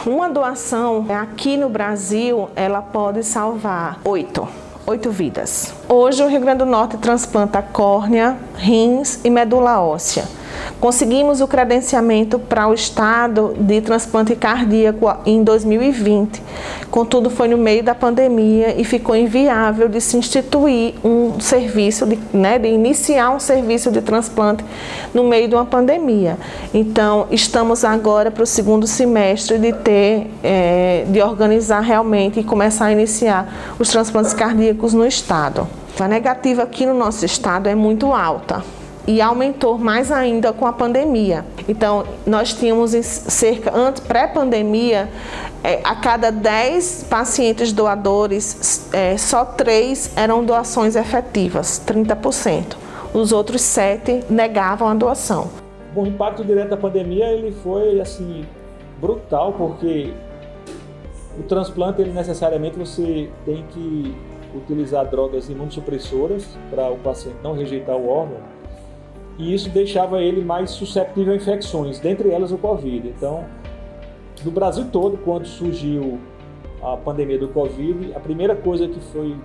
Uma doação aqui no Brasil, ela pode salvar 8 vidas. Hoje o Rio Grande do Norte transplanta córnea, rins e medula óssea. Conseguimos o credenciamento para o estado de transplante cardíaco em 2020. Contudo, foi no meio da pandemia e ficou inviável de se instituir um serviço, de iniciar um serviço de transplante no meio de uma pandemia. Então, estamos agora para o segundo semestre de organizar realmente e começar a iniciar os transplantes cardíacos no estado. A negativa aqui no nosso estado é muito alta. E aumentou mais ainda com a pandemia. Então, nós tínhamos pré-pandemia, a cada 10 pacientes doadores, só 3 eram doações efetivas, 30%. Os outros 7 negavam a doação. Bom, o impacto direto da pandemia ele foi assim, brutal, porque o transplante, necessariamente você tem que utilizar drogas imunossupressoras para o paciente não rejeitar o órgão. E isso deixava ele mais suscetível a infecções, dentre elas o Covid. Então, no Brasil todo, quando surgiu a pandemia do Covid, a primeira coisa que foi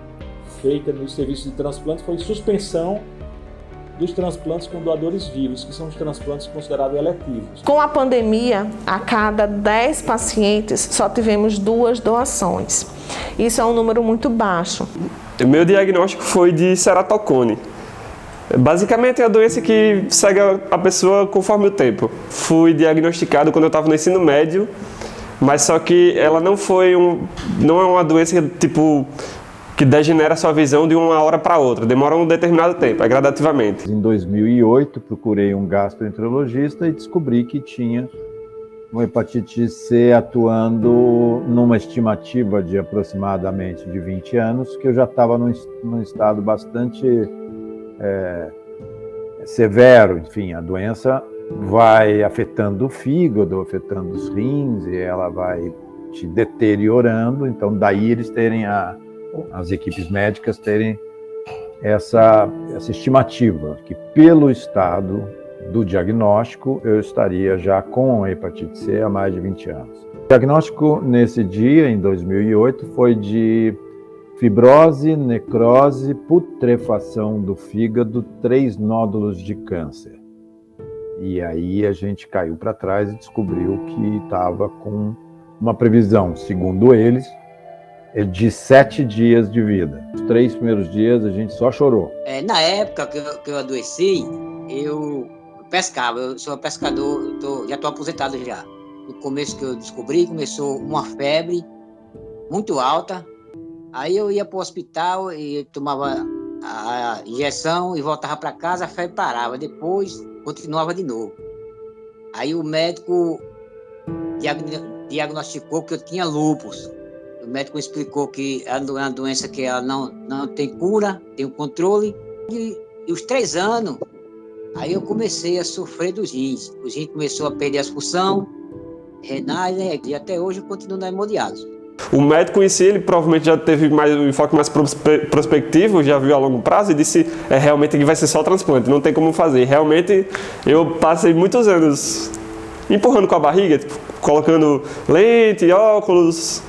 feita nos serviços de transplante foi suspensão dos transplantes com doadores vivos, que são os transplantes considerados eletivos. Com a pandemia, a cada 10 pacientes, só tivemos 2 doações. Isso é um número muito baixo. O meu diagnóstico foi de ceratocone. Basicamente é a doença que segue a pessoa conforme o tempo. Fui diagnosticado quando eu estava no ensino médio, mas só que ela não é uma doença tipo que degenera a sua visão de uma hora para outra, demora um determinado tempo, gradativamente. Em 2008 procurei um gastroenterologista e descobri que tinha uma hepatite C atuando numa estimativa de aproximadamente de 20 anos, que eu já estava num estado bastante severo. Enfim, a doença vai afetando o fígado, afetando os rins, e ela vai te deteriorando. Então, daí eles terem as equipes médicas terem essa estimativa, que pelo estado do diagnóstico eu estaria já com a hepatite C há mais de 20 anos. O diagnóstico nesse dia, em 2008, foi de fibrose, necrose, putrefação do fígado, 3 nódulos de câncer. E aí a gente caiu para trás e descobriu que estava com uma previsão, segundo eles, de 7 dias de vida. Os 3 primeiros dias a gente só chorou. Na época que eu adoeci, eu pescava, eu sou pescador, já estou aposentado já. No começo que eu descobri, começou uma febre muito alta. Aí eu ia para o hospital e tomava a injeção e voltava para casa, a febre parava. Depois continuava de novo. Aí o médico diagnosticou que eu tinha lúpus. O médico explicou que é uma doença que ela não tem cura, tem um controle. E os 3 anos, aí eu comecei a sofrer dos rins. Os rins começou a perder a função renais, né? E até hoje eu continuo na hemodiálise. O médico em si, ele provavelmente já teve um enfoque mais prospectivo, já viu a longo prazo e disse realmente que vai ser só transplante, não tem como fazer. Realmente, eu passei muitos anos empurrando com a barriga, tipo, colocando lente, óculos.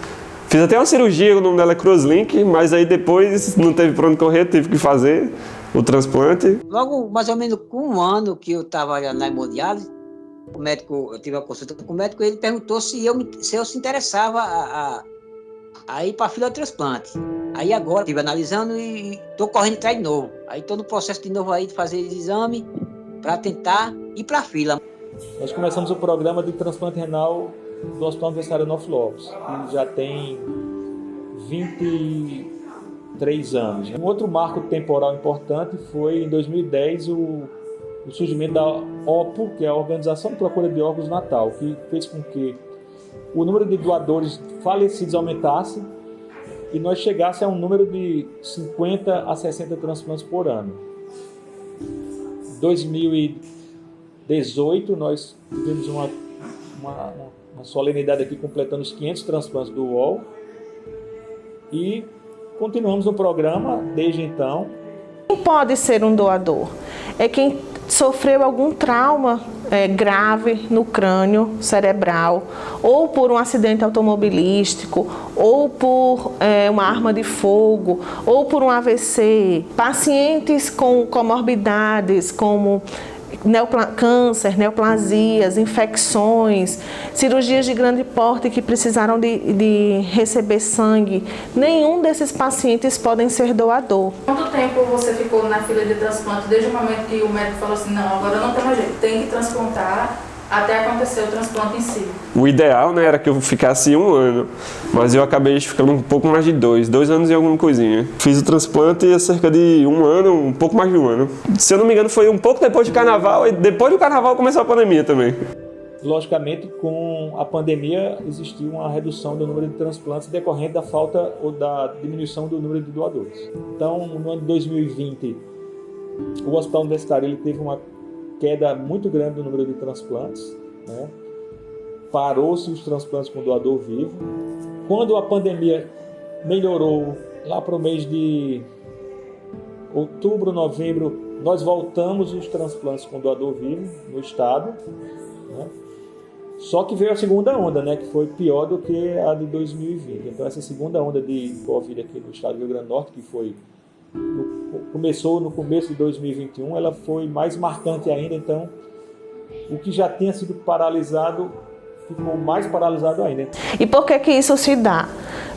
Fiz até uma cirurgia, o nome dela é Cruzlink, mas aí depois não teve para onde correr, tive que fazer o transplante. Logo, mais ou menos com 1 ano que eu estava na hemodiálise, eu tive uma consulta com o médico, ele perguntou se eu se interessava a ir para a fila de transplante. Aí agora estive analisando e estou correndo atrás de novo. Aí estou no processo de novo aí de fazer exame para tentar ir para a fila. Nós começamos o programa de transplante renal do Hospital Universitário Adolfo Lopes, que já tem 23 anos. Um outro marco temporal importante foi em 2010 o surgimento da OPO, que é a Organização de Procura de Órgãos Natal, que fez com que o número de doadores falecidos aumentasse e nós chegássemos a um número de 50 a 60 transplantes por ano. Em 2018, nós tivemos uma solenidade aqui completando os 500 transplantes do UOL e continuamos no programa desde então. Quem pode ser um doador? É quem sofreu algum trauma grave no crânio cerebral, ou por um acidente automobilístico, ou por uma arma de fogo, ou por um AVC. Pacientes com comorbidades como câncer, neoplasias, infecções, cirurgias de grande porte que precisaram de receber sangue. Nenhum desses pacientes podem ser doador. Quanto tempo você ficou na fila de transplante, desde o momento que o médico falou assim, não, agora não tem mais jeito, tem que transplantar, até acontecer o transplante em si? O ideal, né, era que eu ficasse 1 ano, mas eu acabei ficando um pouco mais de 2 anos e alguma coisinha. Fiz o transplante há cerca de 1 ano, um pouco mais de 1 ano. Se eu não me engano, foi um pouco depois do carnaval, e depois do carnaval começou a pandemia também. Logicamente, com a pandemia, existiu uma redução do número de transplantes decorrente da falta ou da diminuição do número de doadores. Então, no ano de 2020, o Hospital Universitário ele teve uma queda muito grande do número de transplantes, né? Parou-se os transplantes com doador vivo. Quando a pandemia melhorou, lá para o mês de outubro, novembro, nós voltamos os transplantes com doador vivo no estado, né? Só que veio a segunda onda, né, que foi pior do que a de 2020. Então essa segunda onda de Covid aqui no estado do Rio Grande do Norte, que foi começou no começo de 2021, ela foi mais marcante ainda. Então o que já tinha sido paralisado ficou mais paralisado ainda. E por que isso se dá?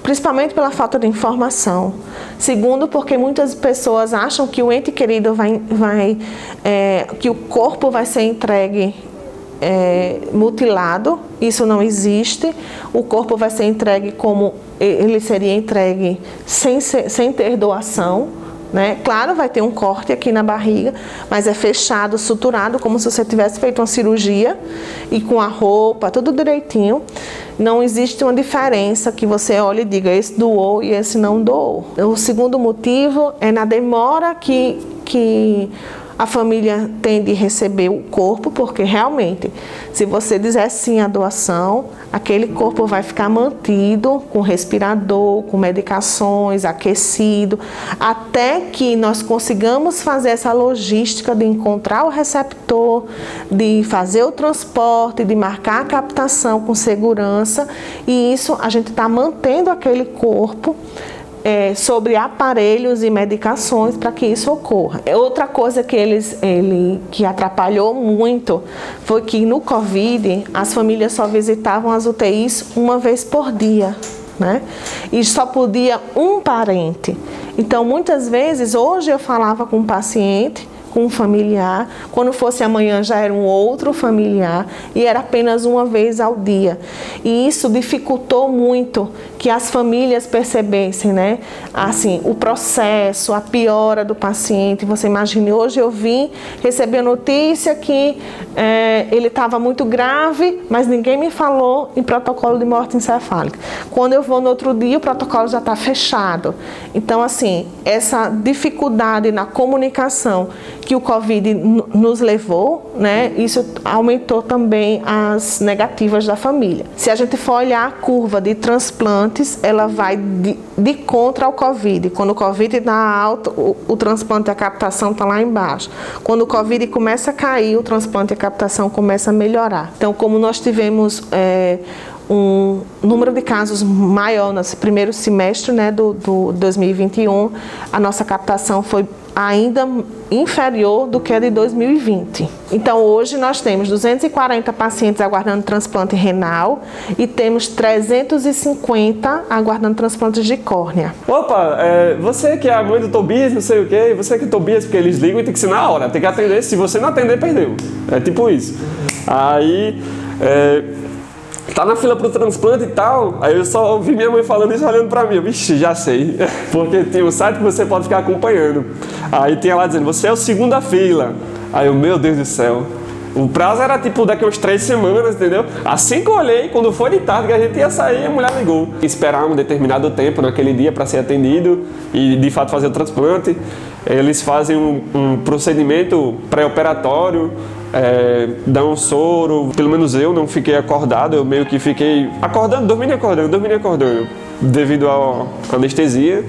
Principalmente pela falta de informação. Segundo, porque muitas pessoas acham que o ente querido que o corpo vai ser entregue mutilado. Isso não existe. O corpo vai ser entregue como ele seria entregue sem ter doação. Né? Claro, vai ter um corte aqui na barriga, mas é fechado, suturado, como se você tivesse feito uma cirurgia e com a roupa, tudo direitinho. Não existe uma diferença que você olhe e diga, esse doou e esse não doou. O segundo motivo é na demora que a família tem de receber o corpo, porque realmente, se você dizer sim à doação, aquele corpo vai ficar mantido com respirador, com medicações, aquecido, até que nós consigamos fazer essa logística de encontrar o receptor, de fazer o transporte, de marcar a captação com segurança, e isso a gente está mantendo aquele corpo sobre aparelhos e medicações para que isso ocorra. Outra coisa que atrapalhou muito foi que no Covid as famílias só visitavam as UTIs uma vez por dia, né? E só podia um parente. Então muitas vezes, hoje eu falava com um paciente, com um familiar, quando fosse amanhã já era um outro familiar, e era apenas uma vez ao dia. E isso dificultou muito que as famílias percebessem, né? Assim, o processo, a piora do paciente. Você imagine, hoje eu vim receber a notícia que ele estava muito grave, mas ninguém me falou em protocolo de morte encefálica. Quando eu vou no outro dia, o protocolo já está fechado. Então, assim, essa dificuldade na comunicação que o Covid nos levou, né, isso aumentou também as negativas da família. Se a gente for olhar a curva de transplantes, ela vai de contra ao Covid. Quando o Covid está alto, o transplante e a captação está lá embaixo. Quando o Covid começa a cair, o transplante e a captação começa a melhorar. Então, como nós tivemos um número de casos maior no primeiro semestre, né, do 2021, a nossa captação foi ainda inferior do que a de 2020. Então, hoje nós temos 240 pacientes aguardando transplante renal e temos 350 aguardando transplantes de córnea. Opa, você que é a mãe do Tobias, não sei o quê, você que é Tobias, porque eles ligam e tem que ser na hora, tem que atender, se você não atender, perdeu. É tipo isso. Aí, tá na fila pro transplante e tal, aí eu só ouvi minha mãe falando isso, olhando pra mim, vixe, já sei, porque tem um site que você pode ficar acompanhando, aí tinha lá dizendo, você é o segundo da fila, aí eu, meu Deus do céu, o prazo era tipo daqui a uns 3 semanas, entendeu? Assim que eu olhei, quando foi de tarde que a gente ia sair, a mulher ligou. Esperar um determinado tempo naquele dia para ser atendido e de fato fazer o transplante. Eles fazem um procedimento pré-operatório, dão um soro, pelo menos eu não fiquei acordado, eu meio que fiquei acordando, dormindo e acordando, devido à anestesia.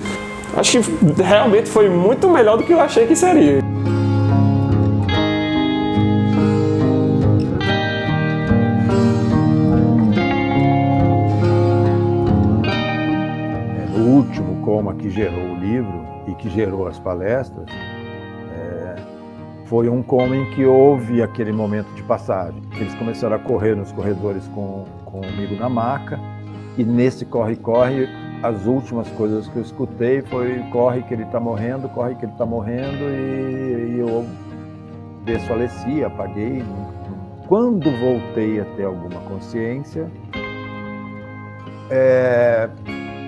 Acho que realmente foi muito melhor do que eu achei que seria. último coma que gerou o livro e que gerou as palestras, foi um coma em que houve aquele momento de passagem. Eles começaram a correr nos corredores comigo na maca, e nesse corre-corre, as últimas coisas que eu escutei foi: corre que ele está morrendo, corre que ele está morrendo, e eu desfaleci, apaguei. Quando voltei a ter alguma consciência,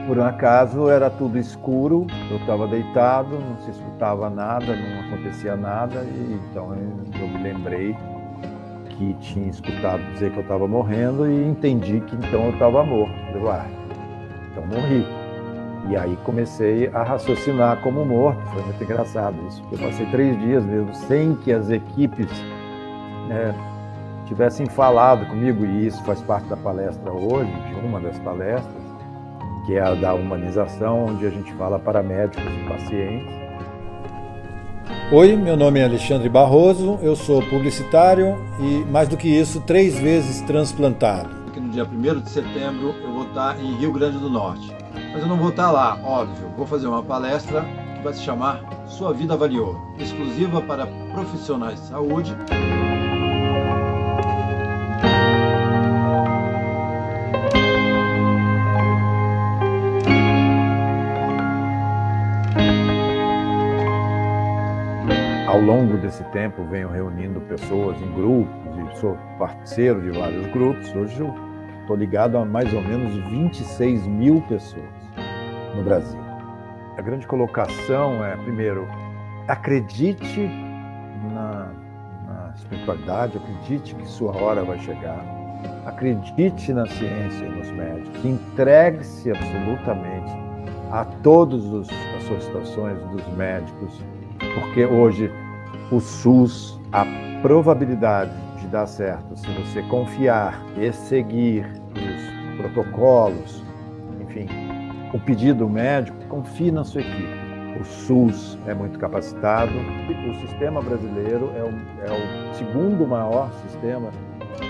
por um acaso era tudo escuro, eu estava deitado, não se escutava nada, não acontecia nada, e então eu me lembrei que tinha escutado dizer que eu estava morrendo e entendi que então eu estava morto. Então morri. E aí comecei a raciocinar como morto. Foi muito engraçado isso, porque eu passei 3 dias mesmo sem que as equipes tivessem falado comigo, e isso faz parte da palestra hoje, de uma das palestras, que é a da humanização, onde a gente fala para médicos e pacientes. Oi, meu nome é Alexandre Barroso, eu sou publicitário e, mais do que isso, 3 vezes transplantado. No dia 1º de setembro eu vou estar em Rio Grande do Norte. Mas eu não vou estar lá, óbvio. Vou fazer uma palestra que vai se chamar Sua Vida Avaliou, exclusiva para profissionais de saúde. Ao longo desse tempo, venho reunindo pessoas em grupos e sou parceiro de vários grupos. Hoje eu estou ligado a mais ou menos 26 mil pessoas no Brasil. A grande colocação é, primeiro, acredite na espiritualidade, acredite que sua hora vai chegar, acredite na ciência e nos médicos, entregue-se absolutamente a todas as solicitações dos médicos, porque hoje o SUS, a probabilidade de dar certo, se você confiar e seguir os protocolos, enfim, o pedido médico, confie na sua equipe. O SUS é muito capacitado. O sistema brasileiro é o segundo maior sistema,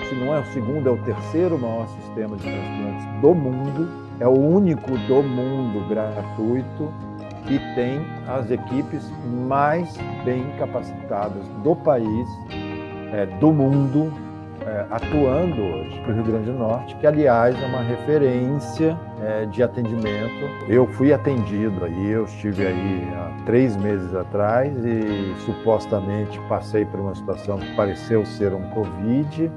se não é o segundo, é o terceiro maior sistema de transplantes do mundo. É o único do mundo gratuito e tem as equipes mais bem capacitadas do país, do mundo, atuando hoje para o Rio Grande do Norte, que aliás é uma referência de atendimento. Eu fui atendido aí, eu estive aí há 3 meses atrás e supostamente passei por uma situação que pareceu ser um Covid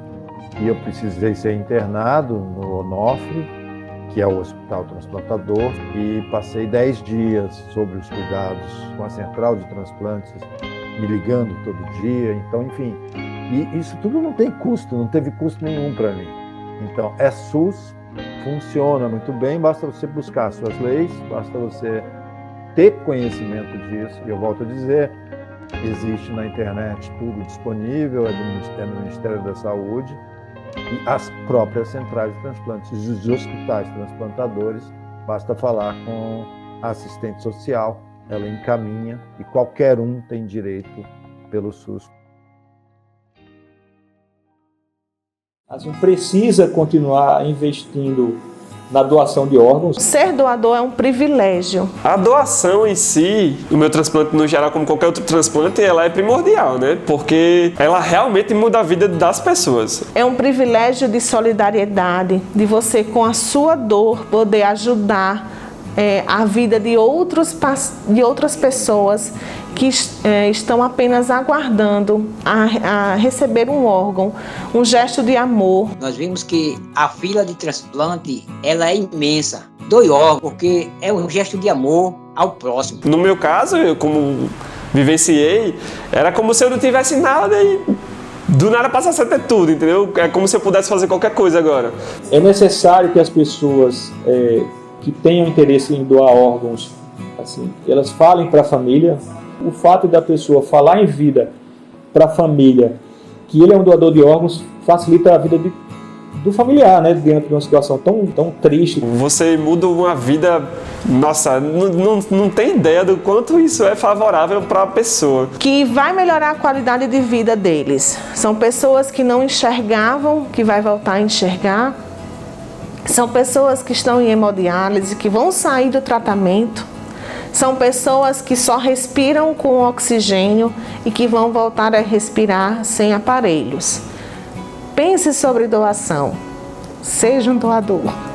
e eu precisei ser internado no Onofre, que é o Hospital Transplantador, e passei 10 dias sobre os cuidados com a central de transplantes, me ligando todo dia, então, enfim. E isso tudo não tem custo, não teve custo nenhum para mim. Então, é SUS, funciona muito bem, basta você buscar suas leis, basta você ter conhecimento disso. E eu volto a dizer, existe na internet tudo disponível, é do Ministério da Saúde, e as próprias centrais de transplantes, os hospitais transplantadores, basta falar com a assistente social, ela encaminha e qualquer um tem direito pelo SUS. Assim, precisa continuar investindo na doação de órgãos. Ser doador é um privilégio. A doação em si, o meu transplante no geral, como qualquer outro transplante, ela é primordial, né? Porque ela realmente muda a vida das pessoas. É um privilégio de solidariedade, de você com a sua dor poder ajudar a vida de outras pessoas que estão apenas aguardando a receber um órgão, um gesto de amor. Nós vimos que a fila de transplante ela é imensa, doe órgão, porque é um gesto de amor ao próximo. No meu caso, eu como vivenciei, era como se eu não tivesse nada e do nada passasse a ter tudo, entendeu? É como se eu pudesse fazer qualquer coisa agora. É necessário que as pessoas que tenham interesse em doar órgãos, assim, elas falem para a família. O fato da pessoa falar em vida para a família que ele é um doador de órgãos facilita a vida do familiar, né? Diante de uma situação tão triste. Você muda uma vida, nossa, não tem ideia do quanto isso é favorável para a pessoa. Que vai melhorar a qualidade de vida deles. São pessoas que não enxergavam, que vai voltar a enxergar, São pessoas que estão em hemodiálise, que vão sair do tratamento. São pessoas que só respiram com oxigênio e que vão voltar a respirar sem aparelhos. Pense sobre doação. Seja um doador.